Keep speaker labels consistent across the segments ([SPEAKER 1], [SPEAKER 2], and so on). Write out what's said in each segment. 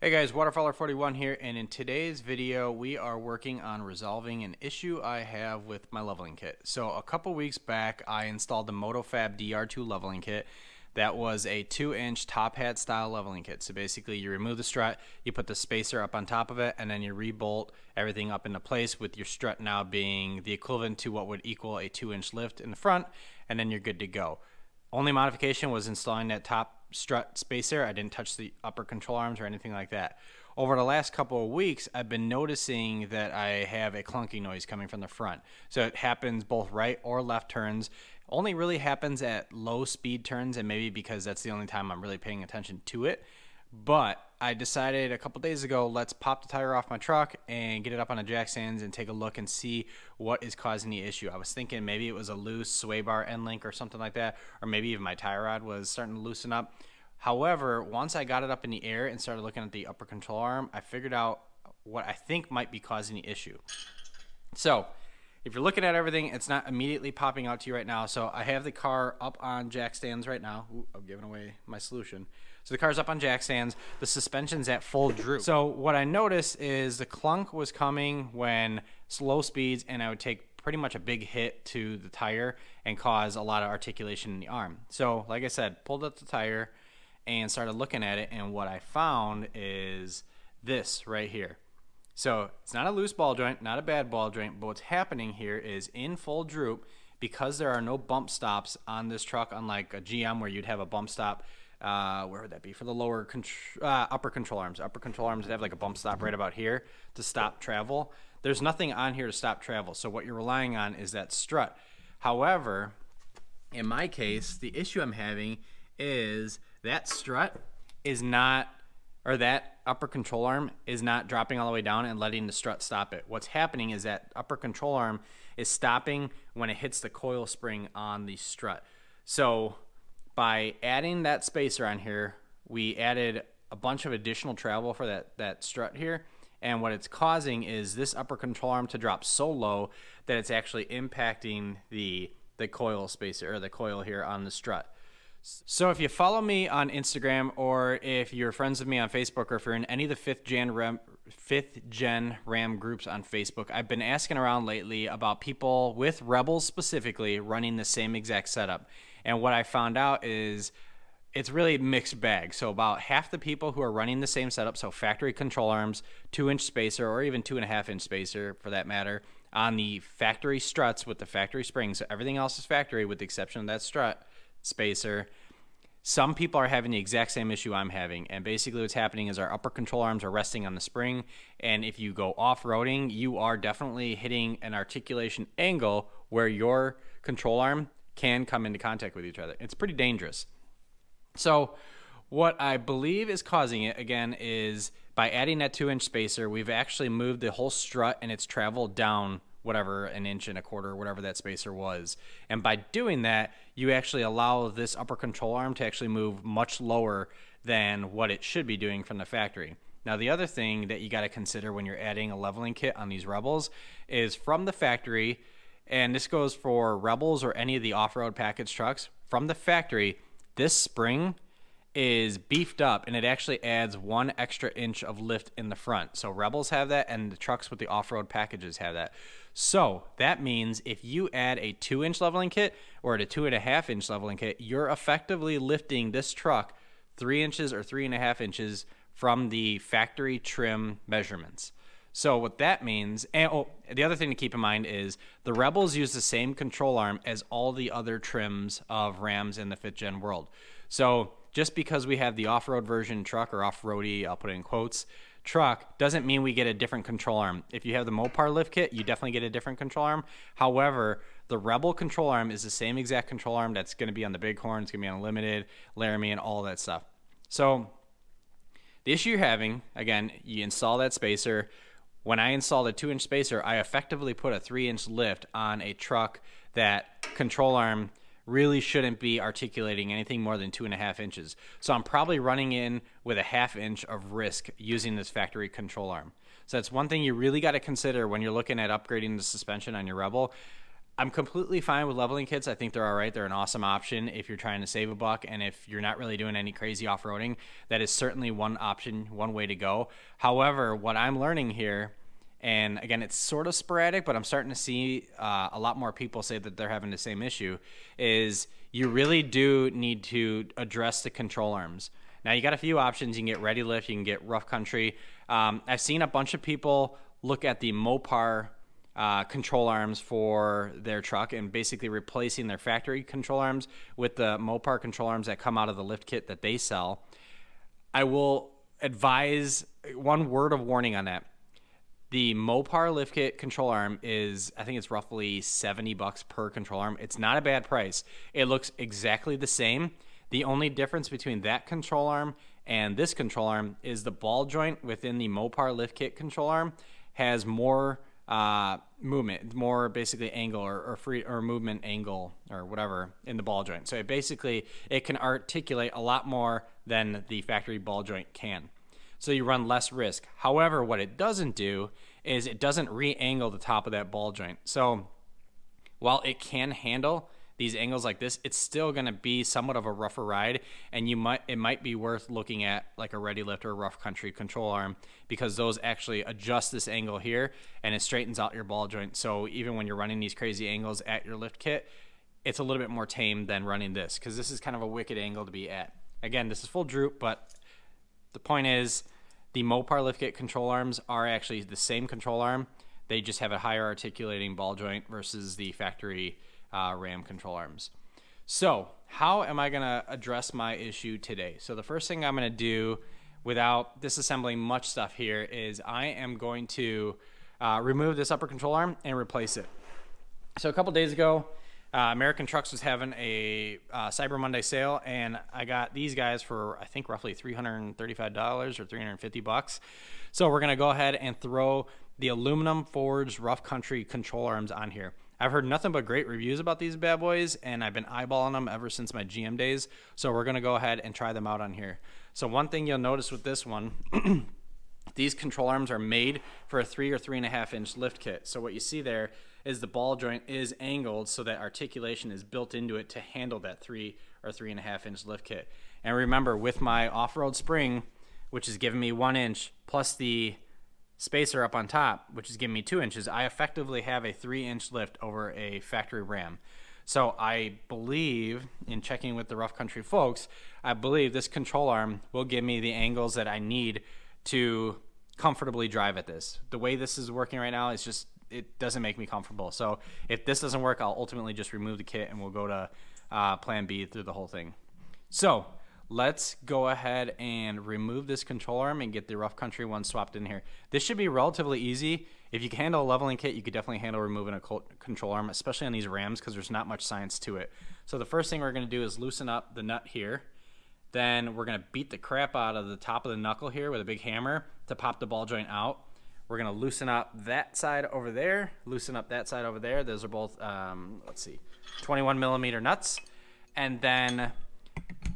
[SPEAKER 1] Hey guys, WaterFowler41 here, and in today's video we are working on resolving an issue I have with my leveling kit. So a couple weeks back I installed the Motofab DR-2 leveling kit. That was a 2-inch top hat style leveling kit. So basically you remove the strut, you put the spacer up on top of it, and then you rebolt everything up into place with your strut now being the equivalent to what would equal a 2-inch lift in the front, and then you're good to go. Only modification was installing that top strut spacer. I didn't touch the upper control arms or anything like that. Over the last couple of weeks, I've been noticing that I have a clunking noise coming from the front. So it happens both right or left turns. Only really happens at low speed turns, and maybe because that's the only time I'm really paying attention to it. But I decided a couple days ago, let's pop the tire off my truck and get it up on the jack stands and take a look and see what is causing the issue. I was thinking maybe it was a loose sway bar end link or something like that, or maybe even my tie rod was starting to loosen up. However, once I got it up in the air and started looking at the upper control arm, I figured out what I think might be causing the issue. So if you're looking at everything, it's not immediately popping out to you right now. So I have the car up on jack stands right now. Ooh, I'm giving away my solution. So the car's up on jack stands. The suspension's at full droop. So what I noticed is the clunk was coming when slow speeds, and I would take pretty much a big hit to the tire and cause a lot of articulation in the arm. So like I said, pulled up the tire and started looking at it, and what I found is this right here. So it's not a loose ball joint, not a bad ball joint, but what's happening here is in full droop, because there are no bump stops on this truck, unlike a GM where you'd have a bump stop. Where would that be? For the lower upper control arms. Upper control arms would have like a bump stop right about here to stop travel. There's nothing on here to stop travel, so what you're relying on is that strut. However, in my case, the issue I'm having is that strut is not, or that upper control arm is not dropping all the way down and letting the strut stop it. What's happening is that upper control arm is stopping when it hits the coil spring on the strut. So by adding that spacer on here, we added a bunch of additional travel for that strut here. And what it's causing is this upper control arm to drop so low that it's actually impacting the coil spacer, or the coil here on the strut. So if you follow me on Instagram, or if you're friends with me on Facebook, or if you're in any of the 5th gen RAM groups on Facebook, I've been asking around lately about people with Rebels specifically running the same exact setup. And what I found out is it's really mixed bag. So about half the people who are running the same setup, so factory control arms, 2-inch spacer, or even 2.5-inch spacer for that matter, on the factory struts with the factory springs. So everything else is factory with the exception of that strut spacer. Some people are having the exact same issue I'm having, and basically what's happening is our upper control arms are resting on the spring, and if you go off-roading, you are definitely hitting an articulation angle where your control arm can come into contact with each other. It's pretty dangerous. So what I believe is causing it, again, is by adding that 2-inch spacer, we've actually moved the whole strut and its travel down whatever, 1.25 inches, whatever that spacer was. And by doing that, you actually allow this upper control arm to actually move much lower than what it should be doing from the factory. Now, the other thing that you got to consider when you're adding a leveling kit on these Rebels is from the factory, and this goes for Rebels or any of the off-road package trucks, from the factory, this spring is beefed up, and it actually adds 1 extra inch of lift in the front. So Rebels have that, and the trucks with the off-road packages have that. So that means if you add a 2-inch leveling kit or a 2.5-inch leveling kit, you're effectively lifting this truck 3 inches or 3.5 inches from the factory trim measurements. So what that means, and the other thing to keep in mind is the Rebels use the same control arm as all the other trims of Rams in the 5th gen world. So just because we have the off-road version truck, or off-roady, I'll put it in quotes, truck, doesn't mean we get a different control arm. If you have the Mopar lift kit, you definitely get a different control arm. However, the Rebel control arm is the same exact control arm that's going to be on the Bighorn, it's going to be on Limited, Laramie, and all that stuff. So the issue you're having, again, you install that spacer. When I installed a 2-inch spacer, I effectively put a 3-inch lift on a truck that control arm really shouldn't be articulating anything more than 2.5 inches. So I'm probably running in with a 1/2 inch of risk using this factory control arm. So that's one thing you really got to consider when you're looking at upgrading the suspension on your Rebel. I'm completely fine with leveling kits. I think they're all right. They're an awesome option if you're trying to save a buck, and if you're not really doing any crazy off-roading, that is certainly one option, one way to go. However, what I'm learning here, and again, it's sort of sporadic, but I'm starting to see a lot more people say that they're having the same issue, is you really do need to address the control arms. Now, you got a few options. You can get ready lift, you can get rough country. I've seen a bunch of people look at the Mopar control arms for their truck and basically replacing their factory control arms with the Mopar control arms that come out of the lift kit that they sell. I will advise one word of warning on that. The Mopar lift kit control arm is, I think it's roughly $70 per control arm. It's not a bad price. It looks exactly the same. The only difference between that control arm and this control arm is the ball joint within the Mopar lift kit control arm has more movement, more basically angle or free or movement angle or whatever in the ball joint. So it can articulate a lot more than the factory ball joint can. So you run less risk. However, what it doesn't do is it doesn't re-angle the top of that ball joint. So while it can handle these angles like this, it's still going to be somewhat of a rougher ride, and it might be worth looking at like a ready lift or a rough country control arm, because those actually adjust this angle here and it straightens out your ball joint. So even when you're running these crazy angles at your lift kit, it's a little bit more tame than running this, because this is kind of a wicked angle to be at. Again, this is full droop, but the point is the Mopar lift kit control arms are actually the same control arm. They just have a higher articulating ball joint versus the factory RAM control arms. So how am I going to address my issue today? So the first thing I'm going to do without disassembling much stuff here is I am going to remove this upper control arm and replace it. So a couple days ago, American Trucks was having a Cyber Monday sale, and I got these guys for I think roughly $335 or $350. So we're going to go ahead and throw the aluminum forged rough country control arms on here. I've heard nothing but great reviews about these bad boys, and I've been eyeballing them ever since my GM days. So we're going to go ahead and try them out on here. So one thing you'll notice with this one, these control arms are made for a 3 or 3.5 inch lift kit. So what you see there is the ball joint is angled so that articulation is built into it to handle that 3 or 3.5 inch lift kit. And remember, with my off-road spring, which is giving me 1 inch, plus the spacer up on top, which is giving me 2 inches, I effectively have a 3-inch lift over a factory RAM. So I believe, in checking with the rough country folks, I believe this control arm will give me the angles that I need to comfortably drive at this. The way this is working right now is just, it doesn't make me comfortable. So if this doesn't work, I'll ultimately just remove the kit and we'll go to plan B through the whole thing. So let's go ahead and remove this control arm and get the rough country one swapped in here. This should be relatively easy. If you can handle a leveling kit, you could definitely handle removing a control arm, especially on these Rams, because there's not much science to it. So the first thing we're going to do is loosen up the nut here. Then we're going to beat the crap out of the top of the knuckle here with a big hammer to pop the ball joint out. We're going to loosen up that side over there, loosen up that side over there. Those are both, 21 millimeter nuts. And then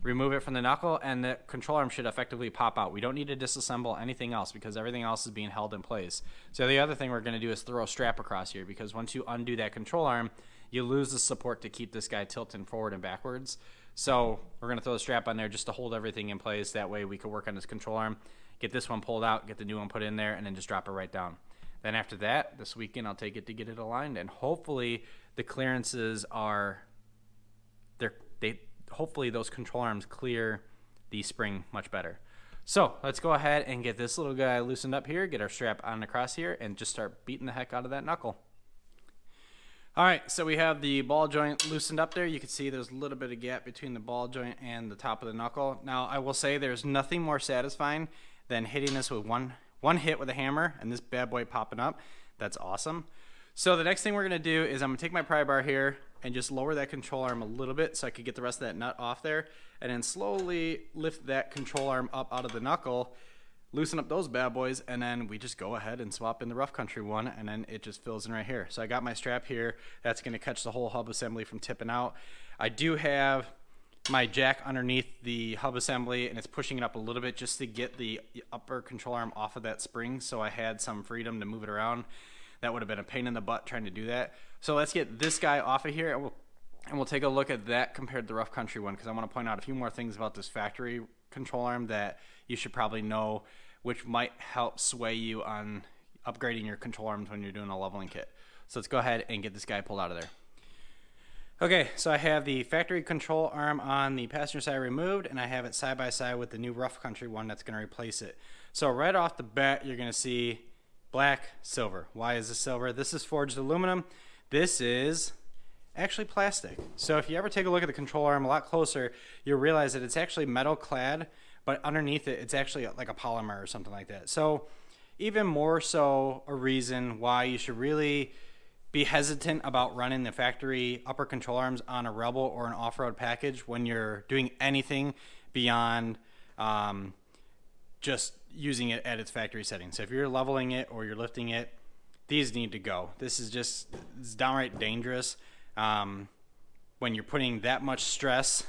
[SPEAKER 1] remove it from the knuckle, and the control arm should effectively pop out. We don't need to disassemble anything else because everything else is being held in place. So the other thing we're going to do is throw a strap across here, because once you undo that control arm, you lose the support to keep this guy tilting forward and backwards. So we're going to throw the strap on there just to hold everything in place. That way we can work on this control arm, get this one pulled out, get the new one put in there, and then just drop it right down. Then after that, this weekend, I'll take it to get it aligned, and hopefully the clearances are hopefully those control arms clear the spring much better. So let's go ahead and get this little guy loosened up here, get our strap on across here, and just start beating the heck out of that knuckle. All right, so we have the ball joint loosened up there. You can see there's a little bit of gap between the ball joint and the top of the knuckle. Now, I will say there's nothing more satisfying than hitting this with one hit with a hammer and this bad boy popping up. That's awesome. So the next thing we're going to do is I'm going to take my pry bar here and just lower that control arm a little bit so I could get the rest of that nut off there, and then slowly lift that control arm up out of the knuckle, loosen up those bad boys, and then we just go ahead and swap in the rough country one, and then it just fills in right here. So I got my strap here. That's going to catch the whole hub assembly from tipping out. I do have my jack underneath the hub assembly, and it's pushing it up a little bit just to get the upper control arm off of that spring, so I had some freedom to move it around. That would have been a pain in the butt trying to do that. So let's get this guy off of here, and we'll take a look at that compared to the rough country one, because I want to point out a few more things about this factory control arm that you should probably know, which might help sway you on upgrading your control arms when you're doing a leveling kit. So let's go ahead and get this guy pulled out of there. Okay, so I have the factory control arm on the passenger side removed, and I have it side by side with the new rough country one that's going to replace it. So right off the bat, you're going to see black, silver. Why is this silver? This is forged aluminum. This is actually plastic. So if you ever take a look at the control arm a lot closer, you'll realize that it's actually metal clad, but underneath it, it's actually like a polymer or something like that. So even more so a reason why you should really be hesitant about running the factory upper control arms on a Rebel or an off-road package when you're doing anything beyond just using it at its factory setting. So if you're leveling it or you're lifting it, these need to go. This is just, it's downright dangerous when you're putting that much stress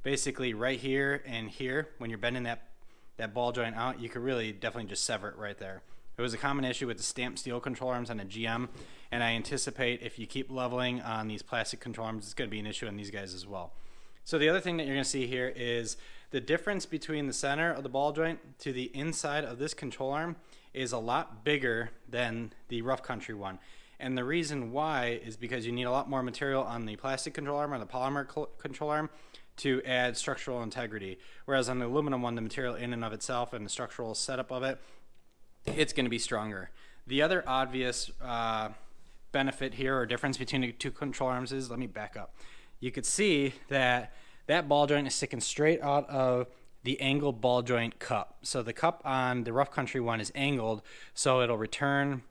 [SPEAKER 1] basically right here and here. When you're bending that ball joint out, you could really definitely just sever it right there. It was a common issue with the stamped steel control arms on a GM, and I anticipate if you keep leveling on these plastic control arms, it's going to be an issue on these guys as well. So the other thing that you're going to see here is the difference between the center of the ball joint to the inside of this control arm is a lot bigger than the rough country one. And the reason why is because you need a lot more material on the plastic control arm or the polymer control arm to add structural integrity. Whereas on the aluminum one, the material in and of itself and the structural setup of it, it's going to be stronger. The other obvious benefit here or difference between the two control arms is, let me back up. You could see that that ball joint is sticking straight out of the angled ball joint cup. So the cup on the rough country one is angled, so it'll return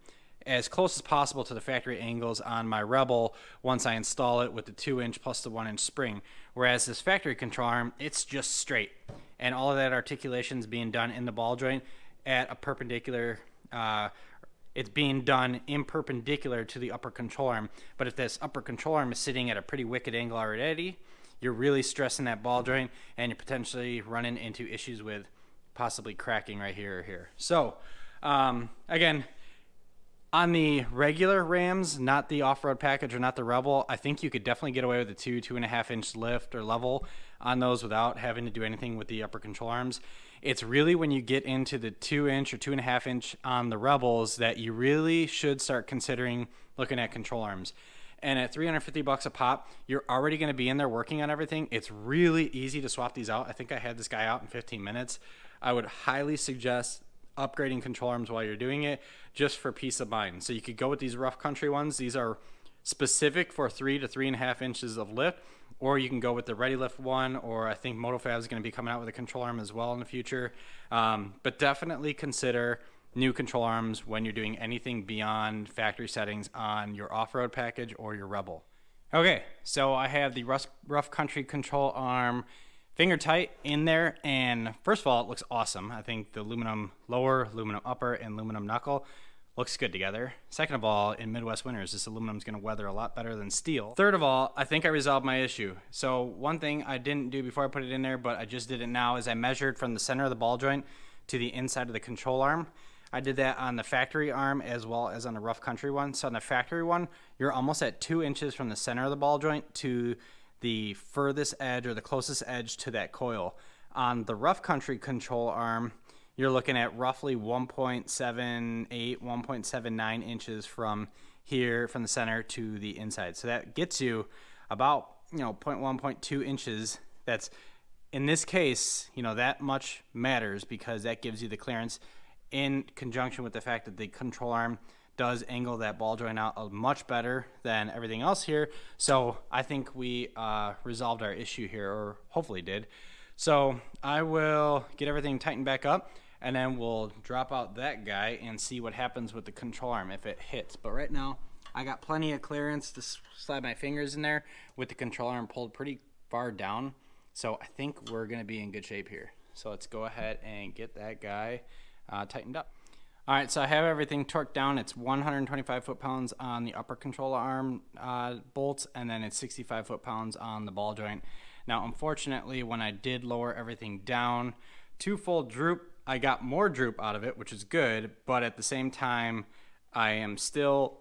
[SPEAKER 1] as close as possible to the factory angles on my Rebel once I install it with the 2-inch plus the 1-inch spring. Whereas this factory control arm, it's just straight. And all of that articulation is being done in the ball joint at a perpendicular, it's being done in perpendicular to the upper control arm. But if this upper control arm is sitting at a pretty wicked angle already, you're really stressing that ball joint and you're potentially running into issues with possibly cracking right here or here. So again, on the regular Rams, not the off-road package or not the Rebel, I think you could definitely get away with a 2.5 inch lift or level on those without having to do anything with the upper control arms. It's really when you get into the 2-inch or 2.5 inch on the Rebels that you really should start considering looking at control arms. And at $350 a pop, you're already going to be in there working on everything. It's really easy to swap these out. I think I had this guy out in 15 minutes. I would highly suggest upgrading control arms while you're doing it, just for peace of mind. So you could go with these rough country ones. These are specific for 3 to 3.5 inches of lift, or you can go with the Ready Lift one, or I think Motofab is going to be coming out with a control arm as well in the future. But definitely consider new control arms when you're doing anything beyond factory settings on your off-road package or your Rebel. Okay, so I have the rough country control arm finger tight in there, and first of all, it looks awesome. I think the aluminum lower, aluminum upper, and aluminum knuckle looks good together. Second of all, in Midwest winters, this aluminum is going to weather a lot better than steel. Third of all, I think I resolved my issue. So one thing I didn't do before I put it in there, but I just did it now, is I measured from the center of the ball joint to the inside of the control arm. I did that on the factory arm as well as on the rough country one. So on the factory one, you're almost at 2 inches from the center of the ball joint to the furthest edge or the closest edge to that coil. On the rough country control arm, you're looking at roughly 1.78, 1.79 inches from here, from the center to the inside. So that gets you about, 0.1, 0.2 inches. That's, in this case, that much matters because that gives you the clearance in conjunction with the fact that the control arm does angle that ball joint out much better than everything else here. So I think we resolved our issue here, or hopefully did. So I will get everything tightened back up, and then we'll drop out that guy and see what happens with the control arm if it hits. But right now, I got plenty of clearance to slide my fingers in there with the control arm pulled pretty far down. So I think we're going to be in good shape here. So let's go ahead and get that guy tightened up. All right, so I have everything torqued down. It's 125 foot-pounds on the upper control arm bolts, and then it's 65 foot-pounds on the ball joint. Now, unfortunately, when I did lower everything down to full droop, I got more droop out of it, which is good, but at the same time, I am still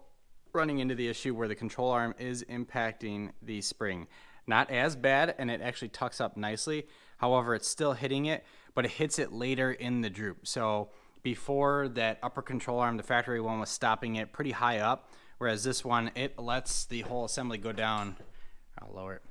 [SPEAKER 1] running into the issue where the control arm is impacting the spring. Not as bad, and it actually tucks up nicely. However, it's still hitting it, but it hits it later in the droop. So before, that upper control arm, the factory one, was stopping it pretty high up, whereas this one, it lets the whole assembly go down. I'll lower it.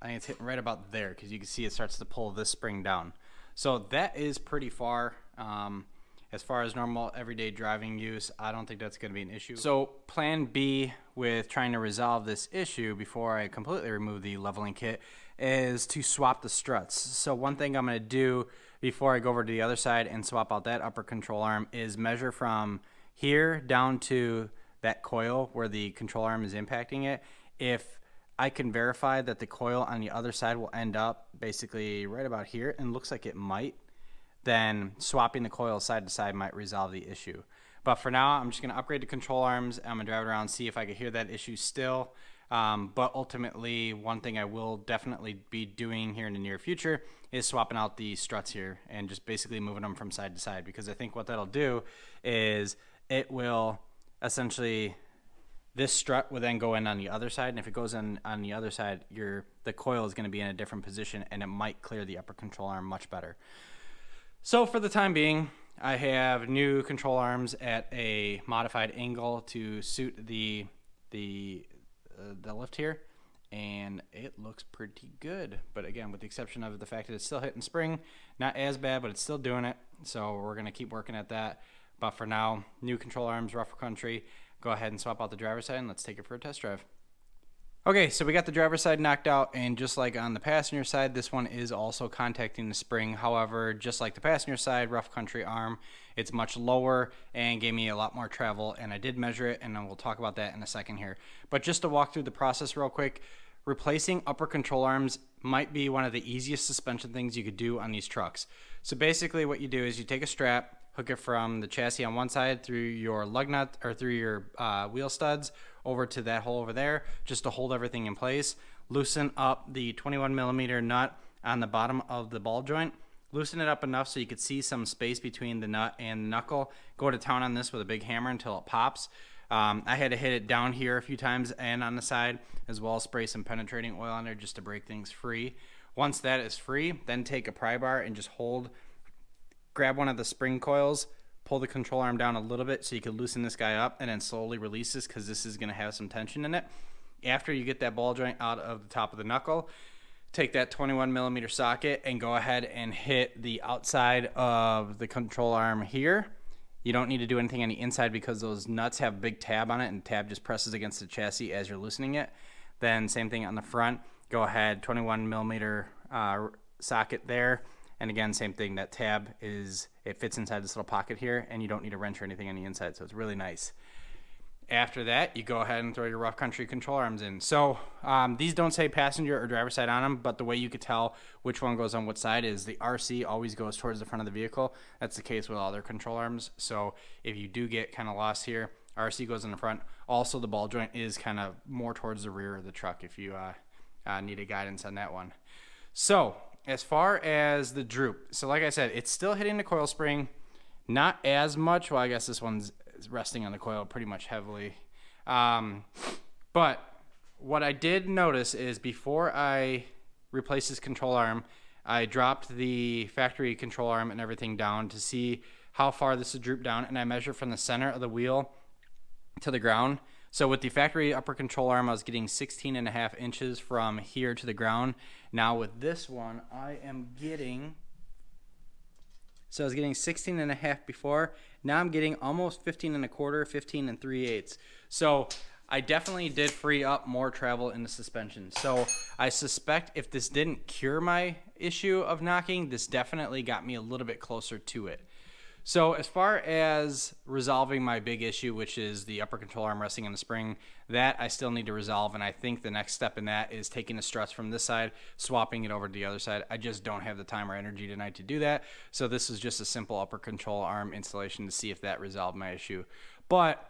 [SPEAKER 1] I think it's hitting right about there because you can see it starts to pull this spring down. So that is pretty far. As far as normal everyday driving use, I don't think that's going to be an issue. So plan B with trying to resolve this issue before I completely remove the leveling kit is to swap the struts. So one thing I'm going to do before I go over to the other side and swap out that upper control arm is measure from here down to that coil where the control arm is impacting it. If I can verify that the coil on the other side will end up basically right about here, and looks like it might, then swapping the coils side to side might resolve the issue. But for now, I'm just going to upgrade the control arms. I'm going to drive it around, see if I can hear that issue still. But ultimately, one thing I will definitely be doing here in the near future is swapping out the struts here and just basically moving them from side to side, because I think what that'll do is it will essentially, this strut will then go in on the other side, and if it goes in on the other side, the coil is going to be in a different position, and it might clear the upper control arm much better. So for the time being, I have new control arms at a modified angle to suit the lift here, and it looks pretty good. But again, with the exception of the fact that it's still hitting spring, not as bad, but it's still doing it. So we're going to keep working at that. But for now, new control arms, rough country. Go ahead and swap out the driver's side, and let's take it for a test drive. Okay, so we got the driver's side knocked out, and just like on the passenger side, this one is also contacting the spring. However, just like the passenger side, rough country arm, it's much lower and gave me a lot more travel, and I did measure it, and we'll talk about that in a second here. But just to walk through the process real quick, replacing upper control arms might be one of the easiest suspension things you could do on these trucks. So basically what you do is you take a strap, hook it from the chassis on one side through your lug nut or through your wheel studs over to that hole over there, just to hold everything in place. Loosen up the 21 millimeter nut on the bottom of the ball joint. Loosen it up enough so you could see some space between the nut and the knuckle. Go to town on this with a big hammer until it pops. I had to hit it down here a few times and on the side, as well as spray some penetrating oil on there just to break things free. Once that is free, then take a pry bar and just grab one of the spring coils, pull the control arm down a little bit so you can loosen this guy up, and then slowly release this because this is going to have some tension in it. After you get that ball joint out of the top of the knuckle, take that 21 millimeter socket and go ahead and hit the outside of the control arm here. You don't need to do anything on the inside because those nuts have a big tab on it, and the tab just presses against the chassis as you're loosening it. Then same thing on the front. Go ahead, 21 millimeter socket there. And again, same thing, that tab it fits inside this little pocket here, and you don't need a wrench or anything on the inside, so it's really nice. After that, you go ahead and throw your rough country control arms in. So these don't say passenger or driver side on them, but the way you could tell which one goes on what side is the RC always goes towards the front of the vehicle. That's the case with all their control arms. So if you do get kind of lost here, RC goes in the front. Also, the ball joint is kind of more towards the rear of the truck if you need a guidance on that one. So as far as the droop, so like I said, it's still hitting the coil spring, not as much. Well, I guess this one's resting on the coil pretty much heavily. But what I did notice is before I replaced this control arm, I dropped the factory control arm and everything down to see how far this would droop down, and I measured from the center of the wheel to the ground. So with the factory upper control arm, I was getting 16.5 inches from here to the ground. Now with this one, I am getting, so I was getting 16.5 before. Now I'm getting almost 15.25, 15 3/8. So I definitely did free up more travel in the suspension. So I suspect if this didn't cure my issue of knocking, this definitely got me a little bit closer to it. So as far as resolving my big issue, which is the upper control arm resting on the spring, that I still need to resolve, and I think the next step in that is taking the struts from this side, swapping it over to the other side. I just don't have the time or energy tonight to do that, so this is just a simple upper control arm installation to see if that resolved my issue. But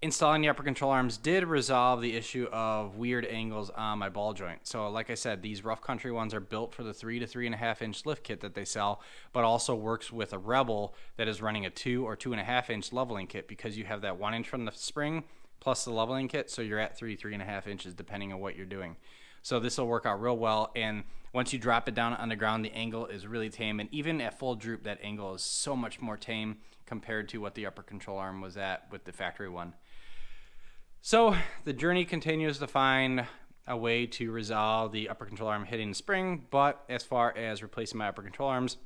[SPEAKER 1] installing the upper control arms did resolve the issue of weird angles on my ball joint. So like I said, these rough country ones are built for the 3 to 3.5 inch lift kit that they sell, but also works with a Rebel that is running a 2 or 2.5 inch leveling kit, because you have that 1 inch from the spring plus the leveling kit, so you're at 3.5 inches depending on what you're doing. So this will work out real well, and once you drop it down on the ground, the angle is really tame, and even at full droop, that angle is so much more tame compared to what the upper control arm was at with the factory one. So the journey continues to find a way to resolve the upper control arm hitting the spring, but as far as replacing my upper control arms,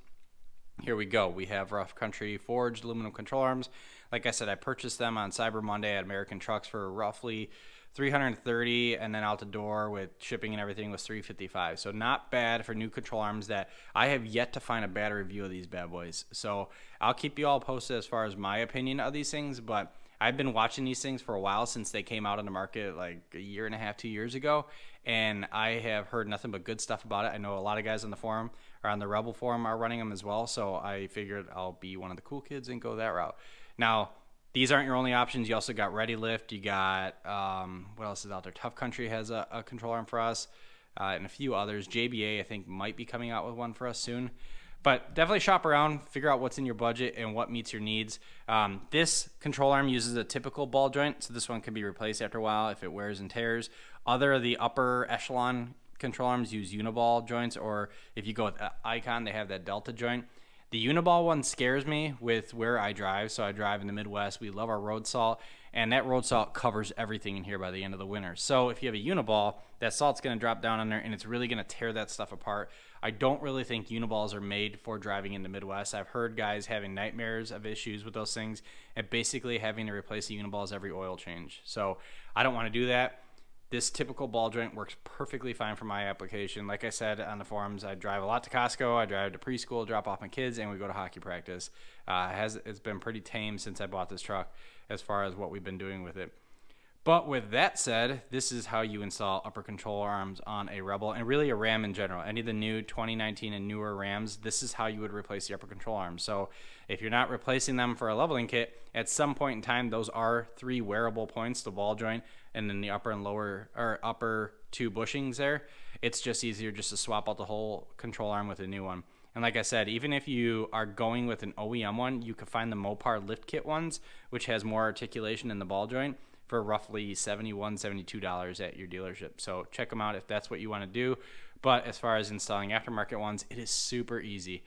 [SPEAKER 1] here we go. We have rough country forged aluminum control arms. Like I said, I purchased them on Cyber Monday at American Trucks for roughly $330, and then out the door with shipping and everything was $355. So not bad for new control arms that I have yet to find a bad review of these bad boys. So I'll keep you all posted as far as my opinion of these things, but I've been watching these things for a while, since they came out on the market like a year and a half, 2 years ago, and I have heard nothing but good stuff about it. I know a lot of guys on the forum, or on the Rebel forum, are running them as well, so I figured I'll be one of the cool kids and go that route. Now, these aren't your only options. You also got Ready Lift. You got, what else is out there? Tough Country has a control arm for us, and a few others. JBA, I think, might be coming out with one for us soon. But definitely shop around, figure out what's in your budget and what meets your needs. This control arm uses a typical ball joint, so this one can be replaced after a while if it wears and tears. Other of the upper echelon control arms use uniball joints, or if you go with Icon, they have that Delta joint. The uniball one scares me with where I drive. So I drive in the Midwest. We love our road salt, and that road salt covers everything in here by the end of the winter. So if you have a uniball, that salt's going to drop down on there, and it's really going to tear that stuff apart. I don't really think uniballs are made for driving in the Midwest. I've heard guys having nightmares of issues with those things and basically having to replace the uniballs every oil change. So I don't want to do that. This typical ball joint works perfectly fine for my application. Like I said on the forums, I drive a lot to Costco, I drive to preschool, drop off my kids, and we go to hockey practice. It's been pretty tame since I bought this truck as far as what we've been doing with it. But with that said, this is how you install upper control arms on a Rebel, and really a Ram in general. Any of the new 2019 and newer Rams, this is how you would replace the upper control arms. So if you're not replacing them for a leveling kit, at some point in time, those are 3 wearable points, the ball joint, and then the upper and lower, or upper 2 bushings there. It's just easier just to swap out the whole control arm with a new one. And like I said, even if you are going with an OEM one, you can find the Mopar lift kit ones, which has more articulation in the ball joint, for roughly $71, $72 at your dealership. So check them out if that's what you want to do. But as far as installing aftermarket ones, it is super easy.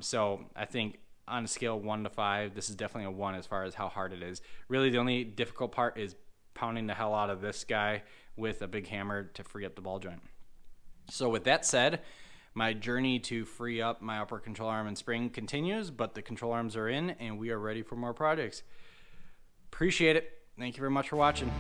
[SPEAKER 1] So I think on a scale of 1 to 5, this is definitely a 1 as far as how hard it is. Really, the only difficult part is pounding the hell out of this guy with a big hammer to free up the ball joint. So with that said, my journey to free up my upper control arm and spring continues, but the control arms are in and we are ready for more projects. Appreciate it. Thank you very much for watching.